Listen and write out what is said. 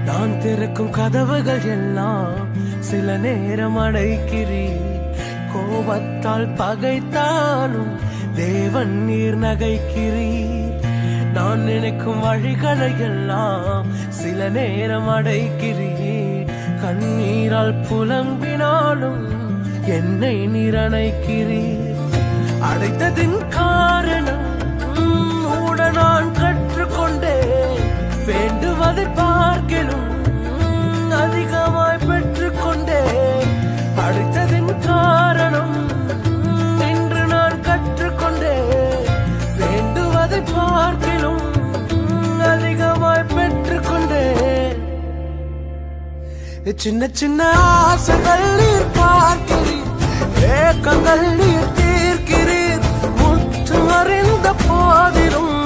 நான் திறக்கும் கதவுகள் எல்லாம் சில நேரம் அடைக்கிறீர். கோபத்தால் பகைத்தாலும் தேவன் நீர் நகைக்கிறீர். நான் நினைக்கும் வழிகளை எல்லாம் சில நேரம் அடைக்கிறீர். கண்ணீரால் புலம்பினாலும் என்னை நீர் அணைக்கிறீர். அடைத்ததின் காரணம் மூட நான் கற்றுக்கொண்டேன். வேண்டுவதை பார்க்கலும் அதிகமாய் பெற்றுக்கொண்டேன். அடைத்ததின் காரணம் இன்று நான் கற்றுக்கொண்டேன். வேண்டுவதை பார்க்கலும் அதிகமாய் பெற்றுக்கொண்டேன். சின்ன சின்ன ஆசைகள் நீர் பார்க்கிறீர். ஏக்கங்கள் நீர் தீர்க்கிறீர். முற்று அறிந்த போதிலும்